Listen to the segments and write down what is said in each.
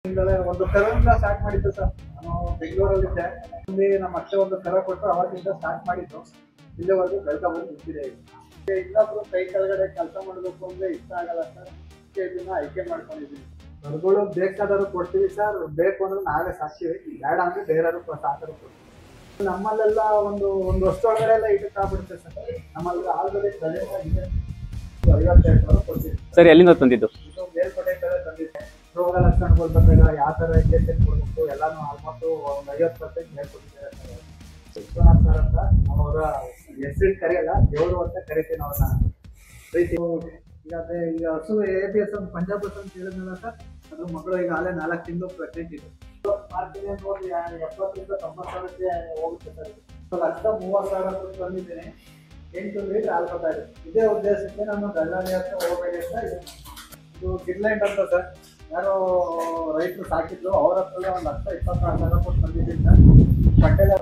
ಒಂದು ಕರದಿಂದ ಸ್ಟಾರ್ಟ್ ಮಾಡಿದ್ದು ಸರ್. ನಾನು ಬೆಂಗಳೂರಲ್ಲಿದ್ದೆ. ಇಲ್ಲಿ ನಮ್ಮ ಅತ್ತೆ ಒಂದು ಕರ ಕೊಟ್ಟು ಅವಾಗಿಂದ ಸ್ಟಾರ್ಟ್ ಮಾಡಿದ್ದು. ಇಲ್ಲಿವರೆಗೂ ಬೆಳ್ಕ ಬಂದು ನಿಂತಿದೆ. ಇನ್ನೊಬ್ರು ಕೈ ಕೆಳಗಡೆ ಕೆಲಸ ಮಾಡಬೇಕು ಅಂದ್ರೆ ಇಷ್ಟ ಆಗಲ್ಲ ಸರ್. ಇದನ್ನ ಆಯ್ಕೆ ಮಾಡ್ಕೊಂಡಿದ್ದೀನಿ. ಕರುಗಳು ಬೇಕಾದರೂ ಕೊಡ್ತೀವಿ ಸರ್. ಬೇಕು ಅಂದ್ರೆ ನಾವೇ ಸಾಕ್ತೀವಿ, ಬೇಡ ಅಂದ್ರೆ ಬೇರೆಯವರು ಸಾಕರು ಕೊಡ್ತೀವಿ. ನಮ್ಮಲ್ಲೆಲ್ಲ ಒಂದು ವರ್ಷದೊಳಗಡೆ ಎಲ್ಲ ಇದಕ್ಕಾಗ್ಬಿಡುತ್ತೆ ಸರ್. ನಮ್ಮಲ್ಲಿ ಆಲ್ರೆಡಿ ಪ್ರೆಸೆಂಟ್ ಆಗಿದೆ 52,000 ಕೊಡ್ತೀವಿ ಸರ್. ಎಲ್ಲಿಂದ ತಂದಿದ್ದು? ಇದು ಮೇಲ್ಕೋಟೆ ಕಡೆ ತಂದಿದ್ದೆ. ರೋಗ ಲಕ್ಷಣಗಳು ಬಂದಾಗ ಯಾವ ಥರ ಇಂಜೆಕ್ಷನ್ ಕೊಡಬೇಕು ಎಲ್ಲಾನು ಆಲ್ಮೋಸ್ಟ್ ಒಂದು 50% ಹೇಳ್ಕೊಟ್ಟಿದ್ದಾರೆ ಸರ್. ವಿಶ್ವನಾಥ್ ಸರ್ ಅಂತ ಅವರ ಹೆಸರು ಕರೆಯಲ್ಲ, ದೇವರು ಅಂತ ಕರಿತೀನಿ ಅವ್ರನ್ನ. ಪ್ರೀತಿ ಈಗ ಹಸು ABS ಒಂದು ಪಂಜಾಬ್ ಹಸು ಅಂತ ಹೇಳಿದ್ನಲ್ಲ ಸರ್, ಅದ್ರ ಮಗಳು ಈಗ ಅಲ್ಲೇ 4 ತಿಂಗಳು ಪ್ರೆಗ್ನೆಂಟ್ ಇದೆ. ಮಾರ್ಕೆಟ್ ನೋಡಿ 70,000 90 ಸಾವಿರಕ್ಕೆ ಹೋಗುತ್ತೆ ಸರ್. 1,30,000 ತಂದಿದ್ದೀನಿ. 8 ಲೀಟರ್ ಹಾಲು ಕೊಡ್ತಾ ಇದೆ. ಇದೇ ಉದ್ದೇಶಕ್ಕೆ ನಾನು ದಳ್ಳಾಳಿ ಹತ್ರ ಹೋಗಬೇಡಿ ಅಂತ. ಇದು ಗಿರ್ಲ್ಯಾಂಡ್ ಅಂತ ಸರ್, ಯಾರೋ ರೈತರು ಸಾಕಿದ್ರು, ಅವ್ರ ಹತ್ರ 1,26,000 ಕೊಟ್ಟು ಬಂದಿದ್ದೀನಿ ಸರ್. ಪಟ್ಟೆಲ್ಲ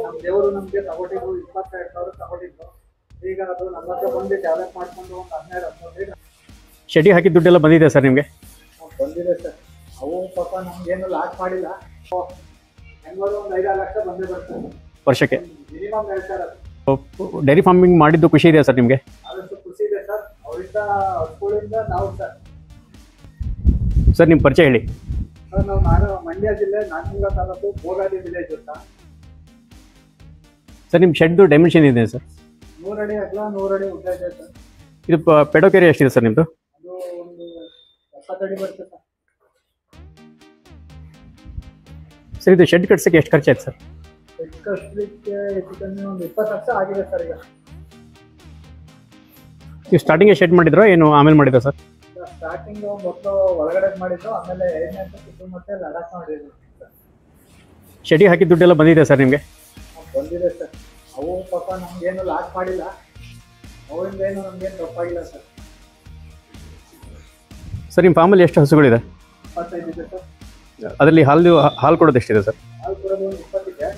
ನಮ್ಮ ದೇವರು ನಮಗೆ ತಗೊಂಡಿದ್ದು 22,000 ತಗೊಂಡಿದ್ದು. ಈಗ ಅದು ನಮ್ಮ ಹತ್ರ ಬಂದು ಡೆವಲಪ್ ಮಾಡ್ಕೊಂಡು ಒಂದು 12-13 ಲೀಟರ್ ಶೆಡ್ಡಿಗೆ ಹಾಕಿದ ದುಡ್ಡೆಲ್ಲ ಬಂದಿದೆ ಸರ್ ನಿಮಗೆ? ಬಂದಿದೆ ಸರ್. ಅವು ಪಾಪ ನಮ್ಗೇನು ಲಾಸ್ ಮಾಡಿಲ್ಲ. ಹೆಂಗಾದ್ರು ಒಂದು 5-6 ಲಕ್ಷ ಬಂದೇ ಬರ್ತದೆ ವರ್ಷಕ್ಕೆ. ಮಿನಿಮಮ್ ಹೇಳ್ತಾರೆ. ಡೈರಿ ಫಾರ್ಮಿಂಗ್ ಮಾಡಿದ್ದು ಖುಷಿ ಇದೆಯಾ ಸರ್ ನಿಮಗೆ? ಆದಷ್ಟು ಖುಷಿ ಇದೆ ಸರ್. ಅವರಿಂದ ಹಸುಗಳಿಂದ ನಾವು ಸರ್. ಸರ್ ನಿಮ್ಮ ಪರಿಚಯ ಹೇಳಿ ಸರ್. ನಾನು ಮಂಡ್ಯ ಜಿಲ್ಲೆ ನಾಗಮಂಗಲ ತಾಲೂಕು ಬೋಗಾದಿ ವಿಲೇಜ್ ಅಂತ. ಸರ್ ನಿಮ್ಮ ಶೆಡ್ದು ಡೈಮೆನ್ಷನ್ ಇದೆ ಸರ್? 100 ಅಡಿ ಅಗಲ 100 ಅಡಿ ಉದ್ದ ಇದೆ ಸರ್. ಇದು ಪೆಡೋಕೆರೆ ಎಷ್ಟಿದೆ ಸರ್ ನಿಮ್ಮದು? ಅದು ಒಂದು 70 ಅಡಿ ಬರುತ್ತೆ ಸರ್. ಸರ್ ಇದು ಶೆಡ್ ಕಟ್ಸೋಕ್ಕೆ ಎಷ್ಟು ಖರ್ಚಾಯ್ತು ಸರ್? ಶೆಡ್ ಕಟ್ಸಲಿಕ್ಕೆ ಹೆಚ್ಚು ಕಮ್ಮಿ ಒಂದು 20 ಲಕ್ಷ ಆಗಿದೆ ಸರ್. ಈಗ ನೀವು ಸ್ಟಾರ್ಟಿಂಗ್ ಶೆಡ್ ಮಾಡಿದ್ರೋ ಏನು ಆಮೇಲೆ ಮಾಡಿದ್ರಾ ಸರ್? ಸ್ಟಾರ್ಟಿಂಗ್ ಮೊದಲು ಒಳಗಡೆ ಮಾಡಿದ್ದು, ಆಮೇಲೆ ಎಣ್ಣೆ ಸುತ್ತಮುತ್ತ ಲಡಾಖ್ ಮಾಡಿದ್ದು ಸರ್. ಶೆಡ್ಡಿಗೆ ಹಾಕಿದ ದುಡ್ಡೆಲ್ಲ ಬಂದಿದೆ ಸರ್ ನಿಮಗೆ? ಬಂದಿದೆ ಸರ್. ಅವು ಪಾಪ ನಮ್ಗೇನು ಲಾಸ್ ಮಾಡಿಲ್ಲ. ಅವರಿಂದ ಏನು ನಮ್ಗೇನು ತಪ್ಪಾಗಿಲ್ಲ ಸರ್. ಸರ್ ನಿಮ್ಮ ಫಾರ್ಮಲ್ಲಿ ಎಷ್ಟು ಹಸುಗಳಿದೆ? 25 ಇದೆ ಸರ್. ಅದರಲ್ಲಿ ಹಾಲು ಕೊಡೋದು ಎಷ್ಟಿದೆ ಸರ್? ಹಾಲು ಕೊಡೋದು ಒಂದು 20 ಇದೆ.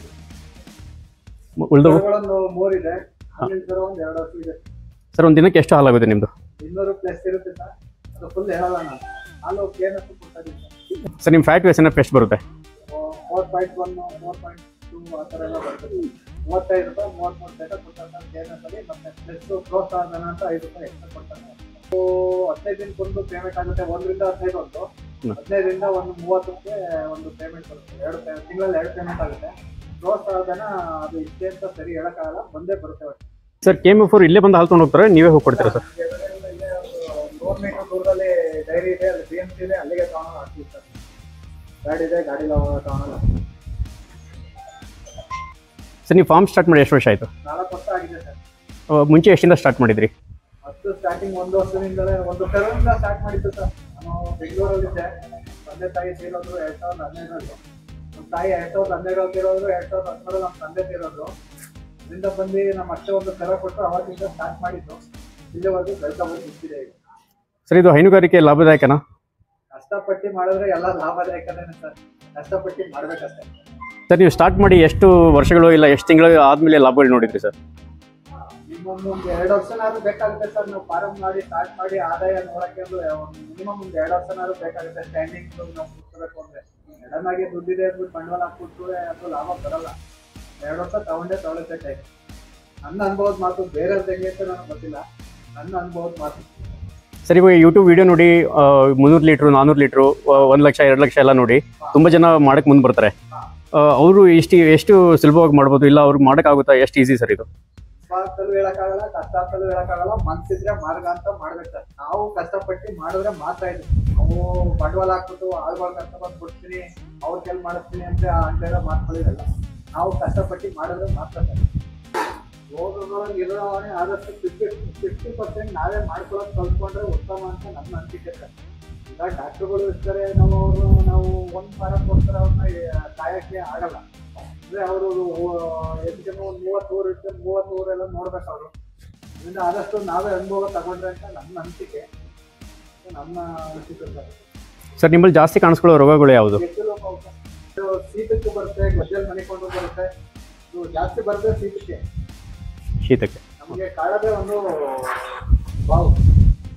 ಉಳಿದವು ಒಂದು 3 ಇದೆ. ಆಮೇಲೆ ಒಂದು 2 ಹಸು ಇದೆ ಸರ್. ಒಂದು ದಿನಕ್ಕೆ ಎಷ್ಟು ಹಾಲಾಗುತ್ತೆ ನಿಮ್ಮದು? 200 ಪ್ಲಸ್ ಇರುತ್ತೆ ಸರ್. ಅದು ಫುಲ್ ಹೇಳಲ್ಲ ನಾನು. ಹಾಲು ಕೇನಷ್ಟು ಕೊಡ್ತಾ ಇದ್ದೀನಿ ಸರ್. ಸರ್ ನಿಮ್ಮ ಫ್ಯಾಟ್ ವೇಸನ ಎಷ್ಟು ಬರುತ್ತೆ? 4.1 4.2 ಆ ಥರ ಎಲ್ಲ ಬರ್ತದೆ. 35 ರೂಪಾಯಿ 33 ರೂಪಾಯಿ ಕೊಡ್ತಾರೆ ಸರ್ ಕೇನಸಲ್ಲಿ. ಮತ್ತೆ ಪ್ಲಸ್ ಪ್ರೋತ್ಸಾಹನ ಅಂತ 5 ರೂಪಾಯಿ ಎಕ್ಸ್ಟ್ರಾ ಕೊಡ್ತಾರೆ. 15 ದಿನಕ್ಕೊಂದು ಪೇಮೆಂಟ್ ಆಗುತ್ತೆ. 1 ರಿಂದ 15 ಒಂದು 15 ರಿಂದ ಒಂದು 30ಕ್ಕೆ ಒಂದು ಪೇಮೆಂಟ್ ಬರುತ್ತೆ. 2 ತಿಂಗಳಲ್ಲಿ 2 ಪೇಮೆಂಟ್ ಆಗುತ್ತೆ. ಪ್ರೋತ್ಸಾಹನ ಅದು ಇಷ್ಟೇ ಅಂತ ಸರಿ ಹೇಳೋಕ್ಕಾಗಲ್ಲ, ಬಂದೇ ಬರುತ್ತೆ. ಸರ್ KMF ಇಲ್ಲೇ ಬಂದು ಹಾಲು ತೊಗೊಂಡು ಹೋಗ್ತಾರೆ, ನೀವೇ ಹೋಗಿ ಕೊಡ್ತೀರಾ ಸರ್? 100 ಮೀಟರ್ ದೂರದಲ್ಲಿ ಡೈರಿ ಇದೆ, ಅಲ್ಲಿ BMC ಇದೆ, ಅಲ್ಲಿಗೆ ತಗೊಂಡು ಹಾಕ್ತೀವಿ ಸರ್. ಗಾಡಿ ಇದೆ, ಗಾಡಿಲಿ ತಗೊಳಲ್ಲ. ಸರ್ ನೀವು ಫಾರ್ಮ್ ಸ್ಟಾರ್ಟ್ ಮಾಡಿ ಎಷ್ಟು ವರ್ಷ ಆಯಿತು? 4 ವರ್ಷ ಆಗಿದೆ ಸರ್. ಮುಂಚೆ ಎಷ್ಟಿಂದ ಸ್ಟಾರ್ಟ್ ಮಾಡಿದ್ರಿ? ಫಸ್ಟ್ ಸ್ಟಾರ್ಟಿಂಗ್ 1 ವರ್ಷದಿಂದಲೇ ಒಂದು ಕರದಿಂದ ಸ್ಟಾರ್ಟ್ ಮಾಡಿದ್ದು ಸರ್. ನಾನು ಬೆಂಗಳೂರಲ್ಲಿದ್ದೆ. ತಂದೆ ತಾಯಿ ತೀರೋದ್ರು 2015. ನಮ್ಮ ತಾಯಿ 2012 ಇರೋದು, 2010 ನಮ್ಮ ತಂದೆ ತೀರೋದು. ಇದರಿಂದ ಬಂದು ನಮ್ಮ ಅತ್ತೆ ಒಂದು ಕರ ಕೊಟ್ಟು ಅವಾಗಿಂದ ಸ್ಟಾರ್ಟ್ ಮಾಡಿದ್ದು. ಇಲ್ಲಿವರೆಗೂ ಬೆಳ್ಕೊಂಡು ನಿಂತಿದೆ. ಈಗ ಸರ್ ಇದು ಹೈನುಗಾರಿಕೆ ಲಾಭದಾಯಕನಾ? ಕಷ್ಟಪಟ್ಟು ಮಾಡಿದ್ರೆ ಎಲ್ಲ ಲಾಭದಾಯಕನೇ ಸರ್. ಕಷ್ಟಪಟ್ಟು ಮಾಡ್ಬೇಕಷ್ಟೇ. ಸರ್ ನೀವು ಸ್ಟಾರ್ಟ್ ಮಾಡಿ ಎಷ್ಟು ವರ್ಷಗಳು ಇಲ್ಲ ಎಷ್ಟು ತಿಂಗಳು ಆದಮೇಲೆ ಲಾಭಗಳು ನೋಡಿದ್ರಿ ಸರ್? ಮಿನಿಮಮ್ ಒಂದು 2 ವರ್ಷನಾದ್ರೂ ಬೇಕಾಗುತ್ತೆ ಸರ್. ನಾವು ಫಾರಂ ಮಾಡಿ ಸ್ಟಾರ್ಟ್ ಮಾಡಿ ಆದಾಯ ನೋಡೋಕ್ಕೆ ಮಿನಿಮಮ್ ಒಂದು 2 ವರ್ಷನಾದ್ರೂ ಬೇಕಾಗುತ್ತೆ. ಸ್ಟ್ಯಾಂಡಿಂಗ್ ನಾವು ಕೂತ್ಕೋಬೇಕು ಅಂದರೆ ಸಡನ್ನಾಗಿ ದುಡ್ಡಿದೆ ಅಂದ್ಬಿಟ್ಟು ಬಂಡವಾಳ ಹಾಕ್ಬಿಟ್ರೆ ಅದು ಲಾಭ ಬರಲ್ಲ. 2 ವರ್ಷ ತಗೊಳ್ಳೇಬೇಕಾಯ್ತು. ನನ್ನ ಅನುಭವದ ಮಾತು, ಬೇರೆಯವ್ರದ್ದು ಹೆಂಗೆ ಅಂತ ನನಗೆ ಗೊತ್ತಿಲ್ಲ. ನನ್ನ ಅನುಭವದ ಮಾತು ಸರ್. ಇವಾಗ ಯೂಟ್ಯೂಬ್ ವಿಡಿಯೋ ನೋಡಿ 300 ಲೀಟ್ರು 400 ಲೀಟ್ರು 1 ಲಕ್ಷ 2 ಲಕ್ಷ ಎಲ್ಲ ನೋಡಿ ತುಂಬ ಜನ ಮಾಡಕ್ಕೆ ಮುಂದೆ ಬರ್ತಾರೆ. ಅವರು ಎಷ್ಟು ಸುಲಭವಾಗಿ ಮಾಡ್ಬೋದು, ಇಲ್ಲ ಅವ್ರಿಗೆ ಮಾಡೋಕ್ಕಾಗುತ್ತಾ? ಎಷ್ಟು ಈಸಿ ಸರ್ ಇದು? ಅಂತಲೂ ಹೇಳಕ್ಕಾಗಲ್ಲ, ಕಷ್ಟ ಅಂತಲೂ ಹೇಳಕ್ಕಾಗಲ್ಲ. ಮನ್ಸಿದ್ರೆ ಮಾರ್ಗ ಅಂತ ಮಾಡ್ಬೇಕು ಸರ್. ನಾವು ಕಷ್ಟಪಟ್ಟು ಮಾಡಿದ್ರೆ ಮಾತ್ರ ಇದು. ನಾವು ಬಂಡವಾಳ ಹಾಕ್ಬಿಟ್ಟು ಆಳುಗಳು ಕಷ್ಟಪಟ್ಟು ಕೊಡ್ತೀನಿ, ಅವ್ರ ಕೆಲ್ ಮಾಡಿಸ್ತೀನಿ ಅಂತ ಮಾತುಗಳಿರಲ್ಲ. ನಾವು ಕಷ್ಟಪಟ್ಟು ಮಾಡಿದ್ರೆ ಮಾತ್ರ ಸರ್. ರೋಗಗಳ ನಿರ್ವಹಣೆ ಆದಷ್ಟು 50% ನಾವೇ ಮಾಡ್ಕೊಳ್ಳೋದು ಕಲ್ತ್ಕೊಂಡ್ರೆ ಉತ್ತಮ ಅಂತ ನನ್ನ ಅನಿಸಿಕೆ ಸರ್. ಈಗ ಡಾಕ್ಟರ್ಗಳು ಇರ್ತಾರೆ, ನಾವು ಒಂದು ಫಾರಂ ಕೊಡ್ತಾರೆ, ಅವ್ರನ್ನ ಕಾಯಕ್ಕೆ ಆಗಲ್ಲ. ಅಂದರೆ ಅವರು ಹೆಚ್ಚು ಒಂದು 30 ಊರು ಇರ್ತಾರೆ, 30 ಊರೆಲ್ಲ ನೋಡ್ಬೇಕು ಅವರು. ಇದರಿಂದ ಆದಷ್ಟು ನಾವೇ ಅನುಭವ ತಗೊಂಡ್ರೆ ಅಂತ ನನ್ನ ಅನಿಸಿಕೆ ಸರ್. ಸರ್ ನಿಮ್ಮಲ್ಲಿ ಜಾಸ್ತಿ ಕಾಣಿಸ್ಕೊಳ್ಳೋ ರೋಗಗಳು ಯಾವುದು? ಶೀತಕ್ಕೆ ಬರುತ್ತೆ, ಗದ್ದೆಯಲ್ಲಿ ಮನೆಕೊಂಡು ಬರುತ್ತೆ. ಜಾಸ್ತಿ ಬರುತ್ತೆ ಶೀತಕ್ಕೆ. ನಮಗೆ ಕಾಳದೆ ಒಂದು ಬಾವು.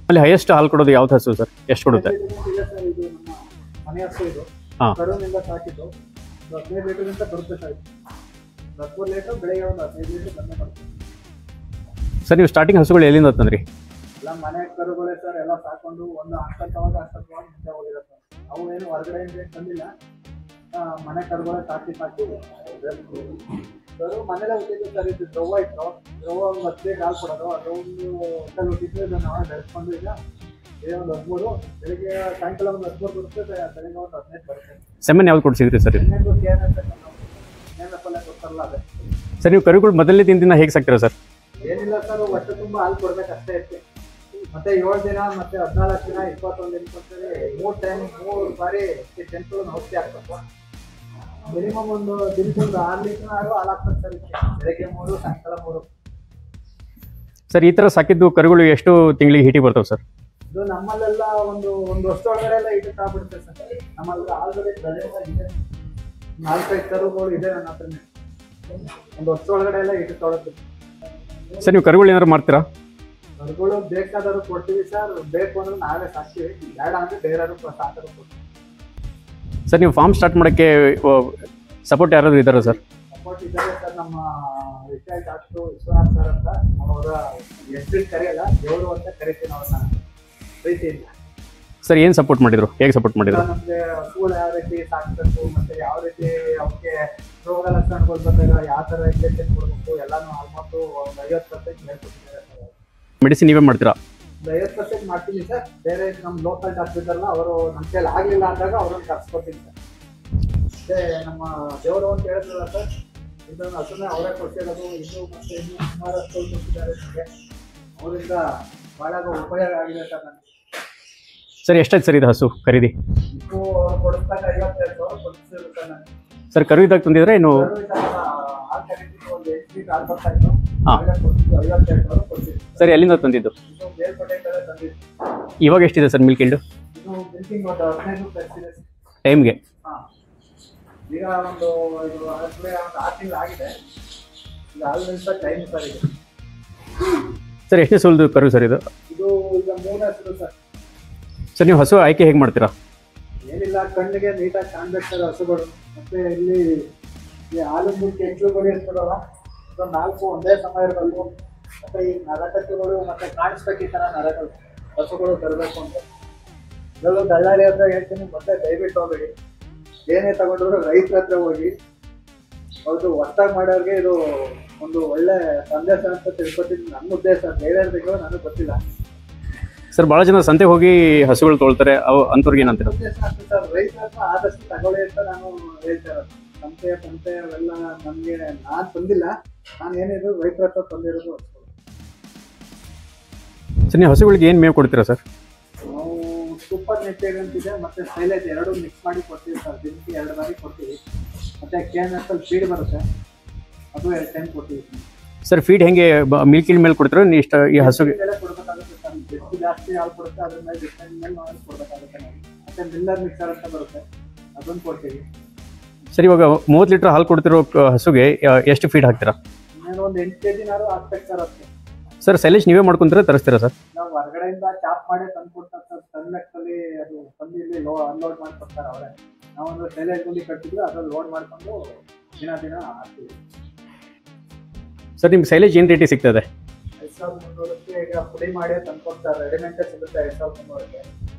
ಅಲ್ಲಿ ಹೈಯೆಸ್ಟ್ ಹಾಲು ಕೊಡೋದು ಯಾವ್ದು ಹಸು ಸರ್? ಎಷ್ಟು ಕೊಡುತ್ತೆ? ಇದೆ ಸರ್. ಇದು ನಮ್ಮ ಮನೆ ಹಸು ಇದು ಹಾ. ಕರುವಿನಿಂದ ಸಾಕಿದ್ದು. ಒಂದು 15 ಲೀಟರ್ಗಿಂತ ಬರುತ್ತೆ ಸರ್. 13 ಲೀಟರ್ ಬೆಳಿಗ್ಗೆ ಒಂದು 15 ಲೀಟರ್ ಬಂದೇ ಬರುತ್ತೆ. ಸರ್ ನೀವು ಸ್ಟಾರ್ಟಿಂಗ್ ಹಸುಗಳು ಎಲ್ಲಿಂದ ತಂದ್ರಿ? ಎಲ್ಲ ಮನೆ ಕರುಗಳೇ ಸರ್, ಎಲ್ಲ ಸಾಕೊಂಡು ಒಂದು ಹತ್ತತ್ತವಾಗ ಮುಂದೆ ಹೋಗಿರುತ್ತೆ. ಅವು ಏನು ಹೊರಗಡೆಯಿಂದ ಏನು ತಂದಿಲ್ಲ, ಮನೆ ಕರುಗಳೇ ಸಾಕಿ ಕರು ಮನೇಲೆ ಹುಟ್ಟಿದ್ದು ಸರ್. ಇದು ದ್ರವ ಇತ್ತು, ದ್ರವ ಒಂದು 15 ಹಾಲು ಕೊಡೋದು, ಅದು ಒಂದು ಹೊಟ್ಟೆಲ್ಲಿ ಹುಟ್ಟಿದ್ದು ಇದನ್ನು ನಾವು ಬೆಳೆಸ್ಕೊಂಡು ಈಗ ಒಂದು 13 ಬೆಳಿಗ್ಗೆ ಸಾಯಂಕಾಲ ಒಂದು 13 ಬರುತ್ತೆ, ಬೆಳಿಗ್ಗೆ ಒಂದು 15 ಬರುತ್ತೆ. ಸೆಮೆನ್ ಯಾವ್ದು ಕೊಡ್ಸಿದ್ರಿ ಸರ್? ಕೊಡ್ತಾರಲ್ಲ ಅದೇ ಸರ್. ನೀವು ಕರುಗಳು ಮೊದಲನೇ ದಿನದಿಂದ ಹೇಗೆ ಸಾಕ್ತೀರಾ ಸರ್? ಏನಿಲ್ಲ ಸರ್, ಹೊಟ್ಟೆ ತುಂಬ ಹಾಲು ಕೊಡ್ಬೇಕಷ್ಟೇ ಇತ್ತು. ಮತ್ತೆ 7 ದಿನ ಮತ್ತೆ 14 ದಿನ 21 ದಿನಕ್ಕೊಂದ್ಸರಿ 3 ಟೈಮ್ 3 ಬಾರಿ ಜಂತುಗಳನ್ನ ಔಷಧಿ ಹಾಕ್ಬೇಕು. ಮಿನಿಮಮ್ ಒಂದು ದಿನಕ್ಕೆ ಒಂದು 6 ಲೀಟರ್ ಹಾಲು ಹಾಕ್ಬೇಕು ಸರ್. ಬೆಳಗ್ಗೆ 3 ಸಾಯಂಕಾಲ 3. ಸರ್ ಈ ಥರ ಸಾಕಿದ್ದು ಕರುಗಳು ಎಷ್ಟು ತಿಂಗಳಿಗೆ ಹೀಟಿಗೆ ಬರ್ತಾವೆ ಸರ್? ಇದು ನಮ್ಮಲ್ಲೆಲ್ಲ ಒಂದು ವರ್ಷ ಒಳಗಡೆ ಎಲ್ಲ ಇದು ಆಗ್ಬಿಡುತ್ತೆ ಸರ್. ನಮ್ಮಲ್ಲಿ ಆಲ್ರೆಡಿ ಇದೆ 4-5 ಕರುಗಳು ಇದೆ ನನ್ನ ಹತ್ರ. ಒಂದು ವರ್ಷ ಒಳಗಡೆ ಎಲ್ಲ ಇದು ತೊಗೊಳುತ್ತೆ ಸರ್. ನೀವು ಕರುಗಳು ಏನಾದ್ರು ಮಾಡ್ತೀರಾ? ಕರುಗಳು ಬೇಕಾದರೂ ಕೊಡ್ತೀವಿ ಸರ್. ಬೇಕು ಅಂದ್ರೆ ನಾವೇ ಸಾಕ್ತೀವಿ, ಬೇಡ ಅಂದ್ರೆ ಬೇರೆಯವರು ಸಾಕರು ಕೊಡ್ತೀವಿ. ಸರ್ ನೀವು ಫಾರ್ಮ್ ಸ್ಟಾರ್ಟ್ ಮಾಡೋಕ್ಕೆ ಸಪೋರ್ಟ್ ಯಾರಾದರೂ ಇದ್ದಾರಾ ಸರ್? ಸಪೋರ್ಟ್ ಇದ್ದಾರೆ ಸರ್. ನಮ್ಮ ರಿಟೈರ್ಡ್ ಡಾಕ್ಟ್ರು ವಿಶ್ವನಾಥ್ ಸರ್ ಅಂತ, ಅವರ ಹೆಸರು ಕರೆಯಲ್ಲ, ದೇವರು ಅಂತ ಕರಿತೀವಿ ಅವ್ರನ್ನ ಪ್ರೀತಿಯಿಂದ. ಸರ್ ಏನು ಸಪೋರ್ಟ್ ಮಾಡಿದ್ರು, ಹೇಗೆ ಸಪೋರ್ಟ್ ಮಾಡಿದ್ರು? ನಮಗೆ ಹಸುಗಳು ಯಾವ ರೀತಿ ಸಾಕಬೇಕು, ಮತ್ತೆ ಯಾವ ರೀತಿ ಅವಕ್ಕೆ ರೋಗ ಲಕ್ಷಣಗಳು ಬಂದಾಗ ಯಾವ ಥರ ಇಂಜೆಕ್ಷನ್ ಕೊಡಬೇಕು ಎಲ್ಲಾನು ಆಲ್ಮೋಸ್ಟ್ ಒಂದು 50% ಹೇಳ್ಕೊಟ್ಟಿದ್ದಾರೆ ಸರ್. ಮೆಡಿಸಿನ್ ನೀವೇ ಮಾಡ್ತೀರಾ? ಒಂದು 50% ಮಾಡ್ತೀನಿ ಸರ್. ಬೇರೆ ನಮ್ಮ ಲೋಕಲ್ ಡಾಕ್ಟರ್ ಇದ್ದಾರಲ್ಲ, ಅವರು ನಮ್ಮ ಕೈಲಿ ಆಗಲಿಲ್ಲ ಅಂದಾಗ ಅವ್ರನ್ನ ಕರ್ಸ್ಕೊತೀನಿ ಸರ್. ಮತ್ತೆ ನಮ್ಮ ದೇವರು ಅಂತ ಹೇಳಿದ್ರಲ್ಲ ಸರ್, ಇದನ್ನು ಹಸುನೇ ಅವರೇ ಕೊಡ್ತಿರೋದು. ಇದು ಮತ್ತೆ ಇನ್ನೂ ಸುಮಾರು ಹಸುಗಳು ಕೊಟ್ಟಿದ್ದಾರೆ ನಮಗೆ. ಅವರಿಂದ ಭಾಳ ಉಪಯೋಗ ಆಗಿದೆ ಸರ್ ನನಗೆ. ಸರ್ ಎಷ್ಟಾಯ್ತು ಸರ್ ಇದು ಹಸು ಖರೀದಿ? ಇದು ಕೊಡಿಸ್ದಾಗ 52,000 ಕೊಡಿಸಿದ್ರು ಸರ್ ನನಗೆ. ಸರ್ ಕರು ಇದ್ದಾಗ ತಂದಿದ್ರೆ ಏನು? ಹಾಲು ಖರೀದಿಗೆ ಒಂದು 8 ಲೀಟರ್ ಹಾಲು ಬರ್ತಾ ಇತ್ತು. ಹಾಂ. 52,000 ಕೊಡ್ತಿದ್ರು ಸರ್. ಎಲ್ಲಿಂದ ತಂದಿದ್ದು? ಇದು ಮೇಲ್ಕೋಟೆ ಕಡೆ ತಂದಿದ್ದು. ಇವಾಗ ಎಷ್ಟಿದೆ ಸರ್ ಮಿಲ್ಕ್ ಇಂಡು? ಇದು ಮಿಲ್ಕಿಂಗ್ ಒಂದು 15 ಪ್ಲಸ್ ಇದೆ ಟೈಮ್ಗೆ? ಹಾಂ. ಈಗ ಒಂದು ಇದು ಆಗಲೇ ಒಂದು 6 ತಿಂಗಳು ಆಗಿದೆ. ಈಗ ಹಾಲು ನಿಲ್ಸೋ ಟೈಮ್ ಸರ್ ಇದು. ಸರ್ ಎಷ್ಟನೇ ಸೋಲ್ದು ಕರು ಸರ್ ಇದು? ಇದು ಈಗ 3 ಹಸು ಸರ್. ಸರ್ ನೀವು ಹಸು ಆಯ್ಕೆ ಹೇಗೆ ಮಾಡ್ತೀರಾ? ಏನಿಲ್ಲ, ಕಣ್ಣಿಗೆ ನೀಟಾಗಿ ಕಾಣ್ಬೇಕು ಸರ್ ಹಸುಗಳು. ಮತ್ತೆ ಇಲ್ಲಿ ಈ ಹಾಲು ಕೆಂಚು ಬಡಿ ಇರ್ತದಲ್ಲ, ಇದು 4 ಒಂದೇ ಸಮ ಇರಬೇಕು. ಮತ್ತೆ ಈ ನರಕಟ್ಟುಗಳು ಮತ್ತೆ ಕಾಣಿಸ್ಬೇಕು, ಈ ಥರ ನರಗಳು ಹಸುಗಳು ತರಬೇಕು ಅಂತ. ಇದರಲ್ಲೂ ದಳ್ಳಾಳಿ ಹತ್ರ ಹೇಳ್ತೀನಿ, ಮತ್ತೆ ದಯವಿಟ್ಟು ಹೋಗ್ಬೇಡಿ. ಏನೇ ತಗೊಂಡ್ರು ರೈತರ ಹತ್ರ ಹೋಗಿ. ಅವ್ರದ್ದು ಹೊಸ್ದಾಗಿ ಮಾಡೋರಿಗೆ ಇದು ಒಂದು ಒಳ್ಳೆ ಸಂದೇಶ ಅಂತ ತಿಳ್ಕೊತೀನಿ. ನನ್ನ ಉದ್ದೇಶ ಬೇರೆಯವ್ರಿಗೂ ನನಗೆ ಗೊತ್ತಿಲ್ಲ ಸರ್. ಭಾಳ ಜನ ಸಂತೆ ಹೋಗಿ ಹಸುಗಳು ತೊಳ್ತಾರೆ, ಅವು ಅಂಥವ್ರಿಗೆ ಏನಂತೀರ? ಉದ್ದೇಶ ಆಗ್ತದೆ ಸರ್, ರೈತರ ಹತ್ರ ಆದಷ್ಟು ತಗೊಳ್ಳಿ ಅಂತ ನಾನು ಹೇಳ್ತಾ ಇರೋದು. ಸಂತೆ ಅವೆಲ್ಲ ನಮಗೆ ನಾನು ತಂದಿಲ್ಲ, ನಾನು ಏನಿದ್ರು ರೈತರ ಹತ್ರ ತಂದಿರೋದು. ಸರ್ ನೀವು ಹಸುಗಳಿಗೆ ಏನು ಮೇವು ಕೊಡ್ತೀರಾ ಸರ್? ನಾವು ಸೂಪರ್ ನೆಟ್ಟೆಡ್ ಅಂತಿದೆ, ಮತ್ತೆ ಸೈಲೇಜ್ 2 ಮಿಕ್ಸ್ ಮಾಡಿ ಕೊಡ್ತೀವಿ ಸರ್. ದಿನಕ್ಕೆ 2 ಬಾರಿ ಕೊಡ್ತೀವಿ. ಮತ್ತೆ KNF ಫೀಡ್ ಬರುತ್ತೆ, ಅದು 2 ಟೈಮ್ ಕೊಡ್ತೀವಿ ಸರ್. ಫೀಡ್ ಹೆಂಗೆ ಮಿಲ್ಕಿನ ಮೇಲೆ ಕೊಡ್ತೀರಾ ನೀವು ಇಷ್ಟ ಈ ಹಸುಗೆ? ಕೊಡಬೇಕಾಗುತ್ತೆ ಸರ್. ಎಷ್ಟು ಜಾಸ್ತಿ ಹಾಲು ಕೊಡುತ್ತೆ ಅದ್ರ ಮೇಲೆ ಡಿಪೆಂಡ್ ಮೇಲೆ ನಾವು ಕೊಡಬೇಕಾಗುತ್ತೆ ನಾವು. ಮತ್ತೆ ಮಿಲ್ಲರ್ ಮಿಕ್ಸರ್ ಅಂತ ಬರುತ್ತೆ, ಅದನ್ನು ಕೊಡ್ತೀವಿ ಸರ್. ಇವಾಗ 30 ಲೀಟರ್ ಹಾಲು ಕೊಡ್ತಿರೋ ಹಸುಗೆ ಎಷ್ಟು ಫೀಡ್ ಹಾಕ್ತೀರಾ? ಇನ್ನೇನು ಒಂದು 8 kg ಹಾಕ್ಬೇಕು ಸರ್ ಅದಕ್ಕೆ. ಸರ್ ಸೈಲೇಜ್ ನೀವೇ ಮಾಡ್ಕೊಂತೀರಾ ತರಿಸ್ತೀರಾ ಸರ್? ನಾವು ಹೊರಗಡೆಯಿಂದ ಚಾಪ್ ಮಾಡಿ ತಂದು ಕೊಡ್ತಾರೆ ಸರ್. ಟನ್ ಲೆಕ್ಕದಲ್ಲಿ ಅದು ತಂದು ಇಲ್ಲಿ ಅನ್ಲೋಡ್ ಮಾಡಿ ಕೊಡ್ತಾರೆ ಅವರೇ. ನಾವೊಂದು ಸೈಲೇಜ್ ಗುಂಡಿ ಕಟ್ಟಿದ್ವಿ, ಅದ್ರಲ್ಲಿ ಲೋಡ್ ಮಾಡ್ಕೊಂಡು ದಿನ ಹಾಕ್ತೀವಿ ಸರ್. ನಿಮ್ಗೆ ಸೈಲೇಜ್ ಏನು ರೇಟಿಗೆ ಸಿಗ್ತದೆ? 5,300ಕ್ಕೆ ಈಗ ಪುಡಿ ಮಾಡಿ ತಂದು ಕೊಡ್ತಾರೆ. ರೆಡಿಮೇಡ್ ಸಿಗುತ್ತೆ 5,300ಕ್ಕೆ.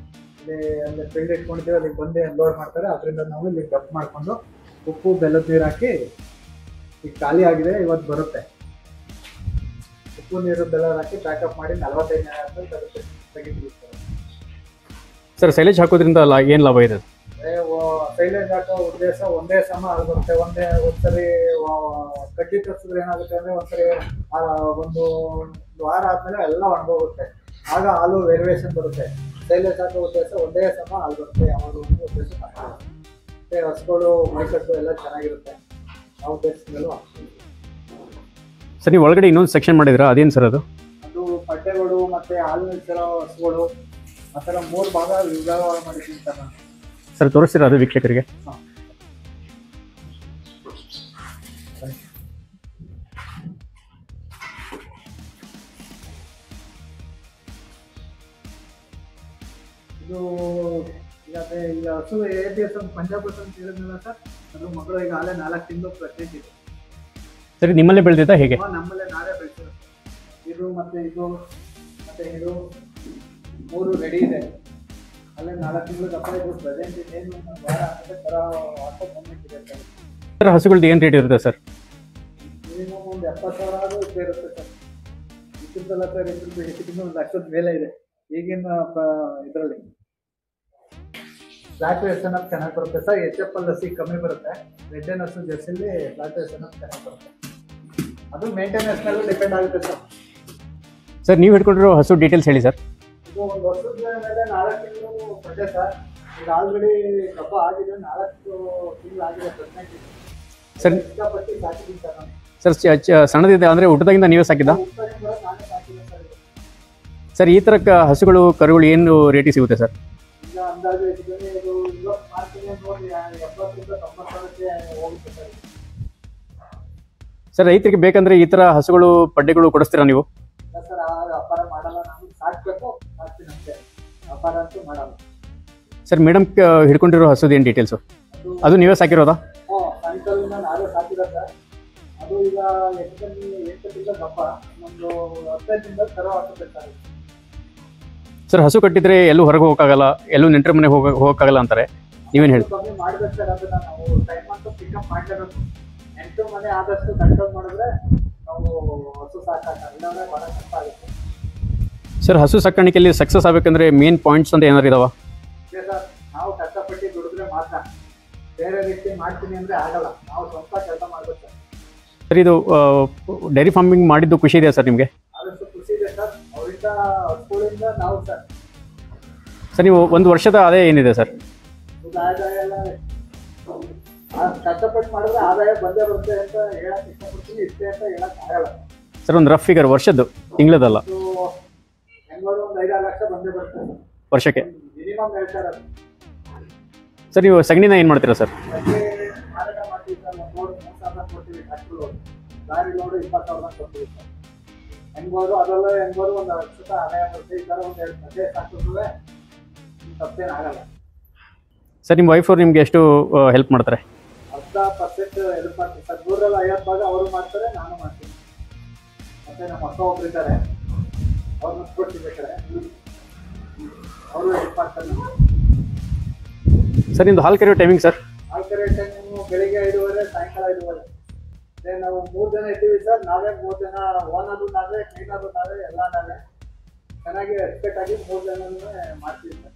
ಇಲ್ಲಿ ಅಲ್ಲಿ ಫೀಲ್ಡ್ ಇಟ್ಕೊಂಡಿದ್ದೀವಿ, ಅಲ್ಲಿಗೆ ಬಂದು ಲೋಡ್ ಮಾಡ್ತಾರೆ. ಅದರಿಂದ ನಾವು ಇಲ್ಲಿ ಡಪ್ ಮಾಡಿಕೊಂಡು ಉಪ್ಪು ಬೆಲ್ಲದ ನೀರು ಹಾಕಿ, ಈಗ ಖಾಲಿ ಆಗಿದೆ ಇವತ್ತು ಬರುತ್ತೆ. ಉಪ್ಪು ನೀರು ಬೆಲ್ಲ ಹಾಕಿ ಪ್ಯಾಕಪ್ ಮಾಡಿ 45 ದಿನ ತೆಗಿತೀವಿ ಸರ್. ಸೈಲೇಜ್ ಹಾಕೋದ್ರಿಂದ ಏನು ಲಾಭ ಇದೆ? ಸೈಲೇಜ್ ಹಾಕೋ ಉದ್ದೇಶ ಒಂದೇ ಸಮ ಹಾಲು ಬರುತ್ತೆ. ಒಂದ್ಸರಿ ಕಡ್ಡಿ ತರಿಸಿದ್ರೆ ಏನಾಗುತ್ತೆ ಅಂದರೆ ಒಂದ್ಸರಿ ಒಂದು ವಾರ ಆದಮೇಲೆ ಎಲ್ಲ ಒಣಗೋಗುತ್ತೆ. ಆಗ ಹಾಲು ವೇರಿಯೇಷನ್ ಬರುತ್ತೆ. ಸೈಲೇಜ್ ಹಾಕೋ ಉದ್ದೇಶ ಒಂದೇ ಸಮ ಹಾಲು ಬರುತ್ತೆ. ಯಾವಾಗ ಒಂದು ಉದ್ದೇಶ ಮತ್ತೆ ಹಸುಗಳು ಮೈಕಟ್ಟು ಎಲ್ಲ ಚೆನ್ನಾಗಿರುತ್ತೆ. ಆ ಉದ್ದೇಶದಲ್ಲೂ ಹಾಕ್ತೀವಿ ಸರ್. ನೀವು ಒಳಗಡೆ ಇನ್ನೊಂದು ಸೆಕ್ಷನ್ ಮಾಡಿದ್ರಾ, ಅದೇನು ಸರ್ ಅದು? ಅದು ಪಡ್ಡೆಗಳು ಮತ್ತೆ ಹಾಲು ನಿಲ್ಸಿರೋ ಹಸುಗಳು ಆ ಥರ 3 ಭಾಗ ವಿಭಾಗ ಮಾಡಿದ್ದೀನಿ ಸರ್ ನಾನು. ಸರ್ ತೋರಿಸ್ತೀರಾ ಅದು ವೀಕ್ಷಕರಿಗೆ? ಹಾಂ. ಇದು ಈಗ ಹಸು ಒಂದು ಪಂಜಾಬ್ ಅಂತ ಹೇಳಿದ್ನಲ್ಲ ಸರ್, ಅದ್ರ ಮಗಳು ಈಗ ಅಲ್ಲೇ 4 ತಿಂಗಳು ಪ್ರೆಗ್ನೆಂಟ್ ಇದೆ. ಸರಿ, ನಿಮ್ಮಲ್ಲೇ ಬೆಳೆದಿದ್ದ ಹೇಗೆ? ನಮ್ಮಲ್ಲೇ ನಾವೇ ಬೆಳೆಸಿರೋದು. ಇದು ಮತ್ತೆ ಇದು 3 ರೆಡಿ ಇದೆ. ಅಲ್ಲೇ 4 ತಿಂಗಳು ದಪ್ಪ ಇದು ಪ್ರೆಸೆಂಟ್ ಏನು ವಾರ ಆಗದೆ ಥರ ಹಾಕೋ ಬಂದಿದೆ ಸರ್. ಸರ್, ಹಸುಗಳದ್ದು ಏನು ರೇಟ್ ಇರುತ್ತೆ ಸರ್? ಮಿನಿಮಮ್ ಒಂದು 70,000 ಇರುತ್ತೆ ಸರ್. ಇದಕ್ಕೆಲ್ಲ ಸರ್ ಇದಕ್ಕಿಂತ 1 ಲಕ್ಷದ ಮೇಲೆ ಇದೆ ಈಗಿನ ಇದರಲ್ಲಿ. ಫ್ಲಾಟ್ ವೇಸನ್ ಅಪ್ ಚೆನ್ನಾಗಿ ಬರುತ್ತೆ ಸರ್. HF ಕಮ್ಮಿ ಬರುತ್ತೆ. ರೆಡ್ ಎನ್ ಹಸು ಜರ್ಸಿಲಿ ಫ್ಲಾಟ್ ವೇಸನ್ ಅಪ್ ಚೆನ್ನಾಗಿ ಬರುತ್ತೆ. ಅದು ಮೇಂಟೆನೆನ್ಸ್ ಮೇಲೆ ಡಿಪೆಂಡ್ ಆಗುತ್ತೆ ಸರ್. ಸರ್, ನೀವು ಹಿಡ್ಕೊಂಡಿರೋ ಹಸು ಡೀಟೇಲ್ಸ್ ಹೇಳಿ ಸರ್. ಇದು ಒಂದು ವರ್ಷದ ಮೇಲೆ 4 ತಿಂಗಳು ಪಡ್ಡೆ ಸರ್. ಈಗ ಆಲ್ರೆಡಿ ಹಬ್ಬ ಆಗಿದೆ, 4 ತಿಂಗಳು ಆಗಿದೆ ಪ್ರೆಗ್ನೆಂಟ್ ಇದೆ ಸರ್. ಇಷ್ಟಪಟ್ಟು ಸಾಕಿದ್ದೀನಿ ಸರ್ ನಾನು. ಸರ್, ಸಣ್ಣದಿದೆ ಅಂದರೆ ಹುಟ್ಟದಾಗಿಂದ ನೀವೇ ಸಾಕಿದ್ದ? ನಾನೇ ಸಾಕಿದ್ದೀನಿ ಸರ್. ಸರ್, ಈ ಥರ ಹಸುಗಳು ಕರುಗಳು ಏನು ರೇಟಿಗೆ ಸಿಗುತ್ತೆ ಸರ್? ಈಗ ಅಂದಾಜು ಇದು ಇವತ್ತು ಮಾರ್ಕೆಟ್ಗೆ ನೋಡಿ 70,000 90,000 ಹೋಗುತ್ತೆ ಸರ್. ಸರ್, ರೈತರಿಗೆ ಬೇಕಂದ್ರೆ ಈ ಥರ ಹಸುಗಳು ಪಡ್ಡೆಗಳು ಕೊಡಿಸ್ತೀರಾ ನೀವು? ಇಲ್ಲ ಸರ್, ಆ ವ್ಯಾಪಾರ ಮಾಡಲ್ಲ. ನಾನು ಸಾಕ್ಬೇಕು, ಸಾಕ್ತೀನಿ ಅಷ್ಟೇ, ವ್ಯಾಪಾರ ಅಂತೂ ಮಾಡಲ್ಲ. ಸರ್, ಮೇಡಮ್ ಹಿಡ್ಕೊಂಡಿರೋ ಹಸುದು ಏನು ಡೀಟೇಲ್ಸು? ಅದು ನೀವೇ ಸಾಕಿರೋದಾ? ಸಾಯಂಕಾಲದಿಂದ ನಾವೇ ಸಾಕಿದ ಸರ್. ಅದು ಈಗ 8 ತಿಂಗಳ ಹಬ್ಬ, ಒಂದು 15 ತಿಂಗಳು ಕರು ಹಾಕುತ್ತೆ ಸರ್. ಸರ್, ಹಸು ಕಟ್ಟಿದ್ರೆ ಎಲ್ಲೂ ಹೊರಗೆ ಹೋಗೋಕ್ಕಾಗಲ್ಲ, ಎಲ್ಲೂ ನೆಂಟರ ಮನೆಗೆ ಹೋಗೋಕ್ಕಾಗಲ್ಲ ಅಂತಾರೆ, ನೀವೇನು ಹೇಳಿ? ಕಮ್ಮಿ ಮಾಡ್ಬೇಕು ಸರ್. ಅದನ್ನ ನಾವು ಟೈಮ್ ಅಂತೂ ಪಿಕಪ್ ಮಾಡಲೇಬೇಕು. ನೆಂಟರ ಮನೆ ಆದಷ್ಟು ಕಂಟ್ರೋಲ್ ಮಾಡಿದ್ರೆ ನಾವು ಹಸು ಸಾಕಾಗಲ್ಲ, ಇಲ್ಲಾಂದ್ರೆ ಭಾಳ ಕಷ್ಟ ಆಗುತ್ತೆ. ಸರ್, ಹಸು ಸಾಕಾಣಿಕೆಯಲ್ಲಿ ಸಕ್ಸಸ್ ಆಗಬೇಕಂದ್ರೆ ಮೇನ್ ಪಾಯಿಂಟ್ಸ್ ಅಂತ ಏನಾರು ಇದಾವ? ಇದೆ ಸರ್. ನಾವು ಕಷ್ಟಪಟ್ಟು ದುಡಿದ್ರೆ ಮಾತ್ರ. ಬೇರೆ ರೀತಿ ಮಾಡ್ತೀನಿ ಅಂದರೆ ಆಗಲ್ಲ. ನಾವು ಸ್ವಂತ ಕೆಲಸ ಮಾಡ್ಬೇಕು ಸರ್. ಸರ್, ಇದು ಡೈರಿ ಫಾರ್ಮಿಂಗ್ ಮಾಡಿದ್ದು ಖುಷಿ ಇದೆಯಾ ಸರ್ ನಿಮಗೆ? ಆದಷ್ಟು ಖುಷಿ ಇದೆ ಸರ್. ಅವರಿಂದ ಹಸುಗಳಿಂದ ನಾವು ಸರ್. ಸರ್, ನೀವು ಒಂದು ವರ್ಷದ ಆದಾಯ ಏನಿದೆ ಸರ್? ಇದು ಆದಾಯ ಎಲ್ಲ ಕಷ್ಟಪಟ್ಟು ಮಾಡಿದ್ರೆ ಆದಾಯ ಬಂದೇ ಬರುತ್ತೆ ಅಂತ ಹೇಳಕ್ ಇಷ್ಟಪಡ್ತೀನಿ. ಇಷ್ಟೇ ಅಂತ ಹೇಳಕ್ ಆಗಲ್ಲ ಸರ್. ಒಂದು ರಫ್ ಫಿಗರ್, ವರ್ಷದ್ದು, ತಿಂಗಳದಲ್ಲ, ಹೆಂಗಾದ್ರು ಒಂದು 5-6 ಲಕ್ಷ ಬಂದೇ ಬರುತ್ತೆ ವರ್ಷಕ್ಕೆ ಮಿನಿಮಮ್ ಹೇಳ್ತಾರೆ. ಸರ್, ನೀವು ಸಗಣಿನ ಏನು ಮಾಡ್ತೀರಾ ಸರ್? ಮಾರಾಟ ಮಾಡ್ತೀವಿ ಸರ್. ಒಂದು 3,000 ಕೊಡ್ತೀವಿ. ಟ್ರ್ಯಾಕ್ಟರ್ ಲಾರಿ ಲೋಡು 20,000 ಕೊಡ್ತೀವಿ ಸರ್. ಹೆಂಗೋದು ಅದೆಲ್ಲ ಹೆಂಗೋದು ಒಂದು 1 ಲಕ್ಷ ಆದಾಯ ಬರುತ್ತೆ. ಈ ಥರ ಒಂದು 2 ಗಂಟೆ ಸಾಕಿದ್ರೆ ತಪ್ಪೇನಾಗಲ್ಲ. ಸರ್, ನಿಮ್ಮ ವೈಫ್ ಅವ್ರು ನಿಮಗೆ ಎಷ್ಟು ಹೆಲ್ಪ್ ಮಾಡ್ತಾರೆ? 10% ಹೆಲ್ಪ್ ಮಾಡ್ತೀವಿ ಸರ್. 150 ಭಾಗ ಅವರು ಮಾಡ್ತಾರೆ, ನಾನು ಮಾಡ್ತೀನಿ. ಮತ್ತೆ ನಮ್ಮ ಅಕ್ಕ ಒಬ್ರು ಇದ್ದಾರೆ, ಅವ್ರನ್ನ ಕೊಡ್ತಿರ್ಬೇಕಾರೆ ಅವರು ಹೆಲ್ಪ್ ಮಾಡ್ತಾರೆ. ಸರ್, ನಿಮ್ಮದು ಹಾಲು ಕರೆಯೋ ಟೈಮಿಂಗ್ ಸರ್? ಹಾಲು ಕರೆಯೋ ಟೈಮಿಂಗು ಬೆಳಿಗ್ಗೆ 5:30, ಸಾಯಂಕಾಲ 5:30. ಅದೇ ನಾವು 3 ಜನ ಇದ್ದೀವಿ ಸರ್. ನಾವೇ 3 ಜನ, ಓನರು ನಾವೇ, ಕ್ಲೀನರು ನಾವೇ, ಎಲ್ಲ ನಾವೇ. ಚೆನ್ನಾಗಿ ರೆಸ್ಪೆಕ್ಟ್ ಆಗಿ 3 ಜನನೇ ಮಾಡ್ತೀವಿ ಸರ್.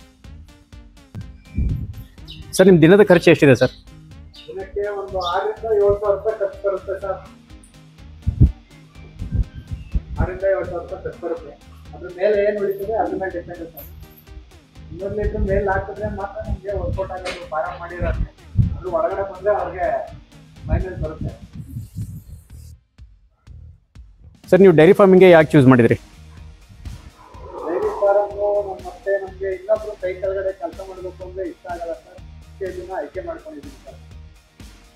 ಸರ್, ನಿಮ್ಮ ದಿನದ ಖರ್ಚು ಎಷ್ಟಿದೆ ಸರ್? ದಿನಕ್ಕೆ ಒಂದು 6,000 - 7,000 ಖರ್ಚು ಬರುತ್ತೆ ಸರ್. 6,000 - 7,000 ಖರ್ಚು ಬರುತ್ತೆ. ಅದ್ರ ಮೇಲೆ ಏನು ಉಳಿತದೆ ಅದ್ರ ಮೇಲೆ ಡಿಪೆಂಡ್ ಸರ್. 200 ಲೀಟ್ರ್ ಮೇಲೆ ಹಾಕಿದ್ರೆ ಮಾತ್ರ ನಿಮಗೆ ವರ್ಕೌಟ್ ಆಗೋದು. ಫಾರಮ್ ಮಾಡಿರೋದು ಅದು ಹೊರಗಡೆ ಬಂದರೆ ಅವ್ರಿಗೆ ಮೈನಸ್ ಬರುತ್ತೆ. ಸರ್, ನೀವು ಡೈರಿ ಫಾರ್ಮಿಂಗ್ಗೆ ಯಾಕೆ ಚೂಸ್ ಮಾಡಿದ್ರಿ? ಡೈರಿ ಫಾರಮ್ಮು ಮತ್ತೆ ನಮಗೆ ಇನ್ನೊಬ್ರು ಕೈ ಕೆಳಗಡೆ ಕೆಲಸ ಮಾಡಬೇಕು ಅಂದರೆ ಇಷ್ಟ ಆಗಲ್ಲ ಸರ್. ಇದನ್ನ ಆಯ್ಕೆ ಮಾಡ್ಕೊಂಡಿದ್ದೀನಿ ಸರ್.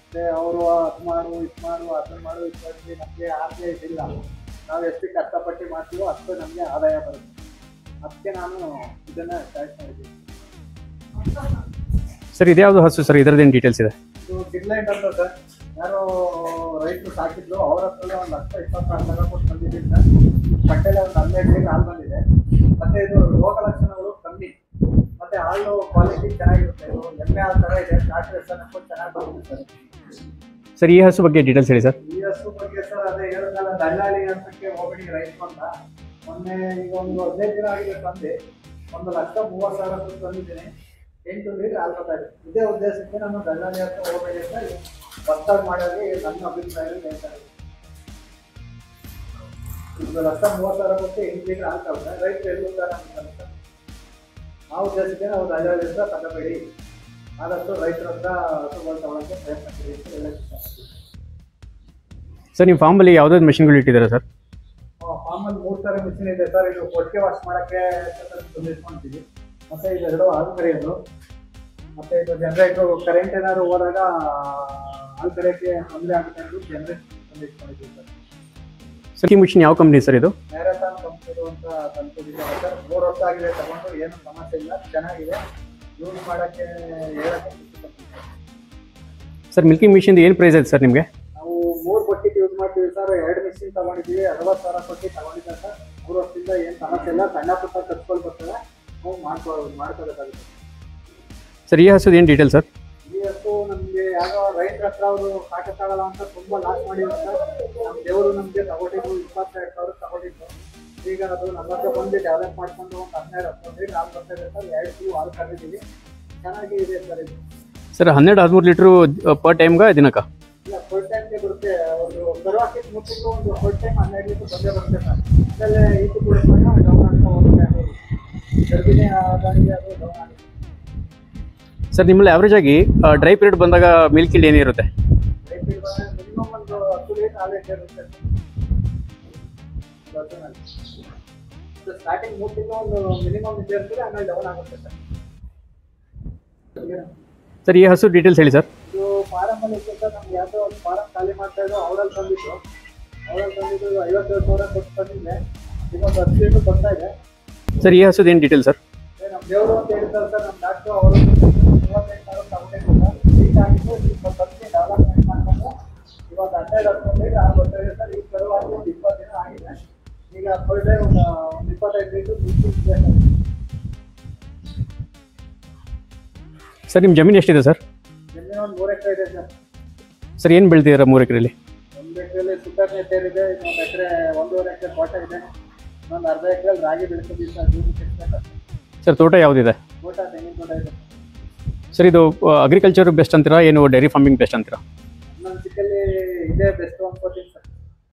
ಮತ್ತೆ ಅವರು ಅದು ಮಾಡು, ಇದು ಮಾಡು, ಅದನ್ನು ಮಾಡು, ಇದು ನಮಗೆ ಆಸೆ ಇದಿಲ್ಲ. ನಾವು ಎಷ್ಟು ಕಷ್ಟಪಟ್ಟು ಮಾಡ್ತೀವೋ ಅಷ್ಟು ನಮಗೆ ಆದಾಯ ಬರುತ್ತೆ. ಅದಕ್ಕೆ ನಾನು ಇದನ್ನು ಚಾಯ್ಸ್ ಮಾಡಿದ್ದೀನಿ ಸರ್. ಇದ್ಯಾವುದು ಹಸು ಸರ್? ಇದರದ್ದೇನು ಡೀಟೇಲ್ಸ್ ಇದೆ? ಇದು ಗಿರ್ಲೈಟ್ ಅಂತ ಸರ್. ಯಾರೋ ರೈತರು ಸಾಕಿದ್ರು, ಅವ್ರ ಹತ್ರ 1,20,000 ಕೊಟ್ಟು ಬಂದಿದ್ದೀನಿ ಸರ್. ಬಟ್ಟೆಲೆ ಒಂದು 12 ಲೀಟರ್ ಹಾಲು ಬಂದಿದೆ. ಮತ್ತು ಇದು ರೋಗ ಲಕ್ಷಣಗಳು ಕಮ್ಮಿ, ಮತ್ತು ಹಾಲು ಕ್ವಾಲಿಟಿ ಚೆನ್ನಾಗಿರುತ್ತೆ. ಇದು ಎಮ್ಮೆ ಹಾಲು ಥರ ಇದೆ. ಫ್ಲಾಟ್ ವೇಸನ್ ಹಾಕೊಂಡು ಚೆನ್ನಾಗಿ ಬರುತ್ತೆ ಸರ್. ಸರ್, ಈ ಹಸು ಬಗ್ಗೆ ಡೀಟೇಲ್ಸ್ ಹೇಳಿ ಸರ್. ಈ ಹಸು ಬಗ್ಗೆ ಸರ್ ಅದೇ ಹೇಳಿದ್ನಲ್ಲ, ದಲ್ಲಾಳಿ ಹಂತಕ್ಕೆ ಹೋಗಬೇಡಿ ರೈತರು ಅಂತ. ಮೊನ್ನೆ ಈಗ ಒಂದು 15 ದಿನ ಆಗಿದೆ ತಂದು 1,30,30,000 ತಂದಿದ್ದೀನಿ. 8 ಲೀಟರ್ ಹಾಲು ಬರ್ತಾಯಿದೆ. ಇದೇ ಉದ್ದೇಶಕ್ಕೆ ನಾನು ದಲ್ಲಾಳಿ ಹತ್ರ ಹೋಗಬೇಡಿ ಅಂತ ಹೊಸ್ತಾಗಿ ಮಾಡೋದು ನನ್ನ ಅಭಿಪ್ರಾಯದಲ್ಲಿ ಹೇಳ್ತಾ ಇದ್ದೀನಿ. 1,30,000 ಕೊಟ್ಟು 8 ಲೀಟರ್ ಹಾಲು ತಗೊಂಡ್ರೆ ರೈತರು ಎಲ್ಲಿರ್ತಾರೆ ಅಂತಾರೆ ಸರ್. ಆ ಉದ್ದೇಶಕ್ಕೆ ನಾವು ದಲ್ಲಾಳಿ ಹತ್ರ ತಗೋಬೇಡಿ, ಆದಷ್ಟು ರೈತರ ಹತ್ರ ಹಸುಗಳು ತಗೊಳ್ಳೋಕ್ಕೆ ಪ್ರಯತ್ನ ಪಡಿ ಅಂತ ಹೇಳಕ್ಕೆ ಇಷ್ಟಪಡ್ತೀನಿ. ಸರ್, ನಿಮ್ಮ ಫಾರ್ಮಲ್ಲಿ ಯಾವುದಾದ್ರು ಮೆಷಿನ್ಗಳು ಇಟ್ಟಿದ್ದೀರಾ ಸರ್? ಫಾರ್ಮಲ್ಲಿ 3 ಥರ ಮಿಷಿನ್ ಇದೆ ಸರ್. ಇದು ಕೊಟ್ಟಿಗೆ ವಾಶ್ ಮಾಡೋಕ್ಕೆ ತಂದಿಟ್ಕೊಳ್ತೀವಿ. ಮತ್ತು ಇದೆರಡು ಹಾಲು ಕರೆಯೋದು, ಮತ್ತು ಇದು ಜನರೇಟ್ರು ಕರೆಂಟ್ ಏನಾದ್ರು ಹೋದಾಗ ಹಾಲು ಕರೆಯೋಕ್ಕೆ ತೊಂದರೆ ಆಗುತ್ತೆ ಅಂತ ಜನರೇಟ್ ತಂದಿಟ್ಕೊಂಡಿದ್ದೀವಿ ಸರ್. ಸರ್, ಈ ಮಿಷಿನ್ ಯಾವ ಕಂಪ್ನಿ ಸರ್ ಇದು? ಮ್ಯಾರಥಾನ್ ಕಂಪ್ನಿದು ಅಂತ ತಂದಿದ್ದೀವಿ ಸರ್. 3 ವರ್ಷ ಆಗಿದೆ ತಗೊಂಡು, ಏನು ಸಮಸ್ಯೆ ಇಲ್ಲ, ಚೆನ್ನಾಗಿದೆ. ಯೂಸ್ ಮಾಡೋಕ್ಕೆ ಹೇಳಕ್ಕೆ ಸರ್ ಮಿಲ್ಕಿಂಗ್ ಮಿಷಿನ್ ಏನು ಪ್ರೈಸ್ ಐತೆ ಸರ್ ನಿಮಗೆ? ನಾವು 3 ಬಕೆಟ್ ಯೂಸ್ ಮಾಡ್ತೀವಿ ಸರ್. 2 ಮಿಷಿನ್ ತಗೊಂಡಿದ್ದೀವಿ, 60,000 ಕೊಟ್ಟು ತಗೊಂಡಿದ್ದೆ ಸರ್. 3 ವರ್ಷದಿಂದ ಏನು ಸಮಸ್ಯೆ ಇಲ್ಲ. ಸಣ್ಣ ಪುಟ್ಟ ಖರ್ಚುಗಳು ಬರ್ತದೆ, ನಾವು ಮಾಡ್ಕೋಬೇಕಾಗುತ್ತೆ. ಸರ್ ಈ ಹಸುದು ಏನು ಡೀಟೇಲ್ ಸರ್? ಈ ಹಸು ನಮಗೆ ಯಾವ ರೈತರ ಹತ್ರ ಅವರು ಸಾಕಾಗಲ್ಲ ಅಂತ ತುಂಬ ಲಾಸ್ ಮಾಡಿದ್ರು ಸರ್. ನಮ್ಮ ದೇವರು ನಮಗೆ ತಗೊಂಡಿದ್ದು 22,000 ತಗೊಂಡಿದ್ದು. ಈಗ ಅದು ನಮ್ಮ ಹತ್ರ ಬಂದು ಡೆವಲಪ್ ಮಾಡ್ಕೊಂಡು ಒಂದು 12-13 ಲೀಟ್ರ್ ಹಾಲು ಬರ್ತಾಯಿದೆ ಸರ್. 2 ಕಿಲೋ ಹಾಲು ಕರೆದಿದ್ದೀವಿ, ಚೆನ್ನಾಗಿ ಇದೆ ಸರ್ ಇದು. ಸರ್ 12-13 ಲೀಟ್ರು ಪರ್ ಟೈಮ್ಗೆ ದಿನಕ್ಕೆ? ಇಲ್ಲ, ಫುಲ್ ಟೈಮ್ಗೆ ಬರುತ್ತೆ. ಒಂದು ಕರುವಾಕಿದ್ದು ಮುಟ್ಟಿದ್ದು ಒಂದು ಫುಲ್ ಟೈಮ್ 12 ಲೀಟ್ರ್ ಬಂದೇ ಬರುತ್ತೆ ಸರ್. ಆಮೇಲೆ ಇದು ಕೂಡ ಡೌನ್ ಆಗ್ತಾ ಹೋಗುತ್ತೆ. ಅದು ಗರ್ಭಿಣಿ ಆದಾಗಿ ಅದು ಡೌನ್ ಆಗುತ್ತೆ ಸರ್. ನಿಮ್ಮಲ್ಲಿ ಆವ್ರೇಜ್ ಆಗಿ ಡ್ರೈ ಪೀರಿಯಡ್ ಬಂದಾಗ ಮಿಲ್ಕ್ ಇಲ್ಲಿ ಏನಿರುತ್ತೆ? ಮಿನಿಮಮ್ ಒಂದು 10 ಲೀಟರ್ ಹಾಲು ಇರುತ್ತೆ ಸ್ಟಾರ್ಟಿಂಗ್ 3 ತಿಂಗಳು ಒಂದು ಮಿನಿಮಮ್ ಇದೆ ಇರ್ತದೆ, ಆಮೇಲೆ ಡೌನ್ ಆಗುತ್ತೆ ಸರ್. ಸರ್ ಈ ಹಸು ಡೀಟೇಲ್ಸ್ ಹೇಳಿ ಸರ್. ಇದು ಫಾರಮಲ್ಲಿ ಇತ್ತು ಸರ್. ನಮ್ಗೆ ಯಾವುದೋ ಒಂದು ಫಾರಮ್ ಖಾಲಿ ಮಾಡ್ತಾ ಇದ್ದೋ ಅವರಲ್ಲಿ ತಂದಿದ್ದು 52,000 ಕೊಟ್ಟು ತಂದಿದ್ದೆ. ಇನ್ನೊಂದು 10 ಲೀಟ್ರ್ ಬರ್ತಾ ಇದೆ ಸರ್. ಈ ಹಸುದು ಏನು ಡೀಟೇಲ್ ಸರ್? ನಮ್ಮ ದೇವರು ಅಂತ ಹೇಳ್ತಾರೆ ಸರ್. ನಮ್ಮ ಡಾಕ್ಟ್ರು ಅವರು 35,000 ತಗೊಂಡಿದ್ದು ಈಗ ಆಗಿದ್ದು. ಈಗ ಸ್ವಲ್ಪ ಡೆವಲಪ್ಮೆಂಟ್ ಮಾಡ್ಕೊಂಡು ಇವಾಗ 12 ಲೀಟರ್ ಹಾಲು ಬರ್ತಾ ಇದೆ ಸರ್. ಈ ಕರುವಾಗಿ ಒಂದು 20 ದಿನ ಆಗಿದೆ. ಈಗ ಫುಲ್ ಡೇ ಒಂದು 25 ಲೀಟರ್ ಇದೆ ಸರ್. ನಿಮ್ಮ ಜಮೀನು ಎಷ್ಟಿದೆ ಸರ್? ಜಮೀನು ಒಂದು 3 ಎಕರೆ ಇದೆ ಸರ್. ಸರ್ ಏನು ಬೆಳ್ತಿದ್ದೀರಾ 3 ಎಕರೆಯಲ್ಲಿ? 1 ಎಕರೆಯಲ್ಲಿ ಸುತ್ತರ್ ನೇತರ್ ಇದೆ, ಇನ್ನೊಂದು ಎಕರೆ 1.5 ಎಕರೆ ತೋಟ ಇದೆ, ಇನ್ನೊಂದು ಅರ್ಧ ಎಕರೆಯಲ್ಲಿ ರಾಗಿ ಬೆಳೆಸಿದ್ದೀವಿ ಸರ್. ಸರ್ ತೋಟ ಯಾವುದಿದೆ? ತೋಟ ತೆಂಗಿನ ತೋಟ ಇದೆ ಸರ್. ಇದು ಅಗ್ರಿಕಲ್ಚರ್ ಬೆಸ್ಟ್ ಅಂತೀರಾ ಏನು ಡೈರಿ ಫಾರ್ಮಿಂಗ್ ಬೆಸ್ಟ್ ಅಂತೀರಾ? ನನ್ನ ಚಿಕ್ಕಲ್ಲಿ ಇದೇ ಬೆಸ್ಟ್ ಅನ್ಕೋತೀನಿ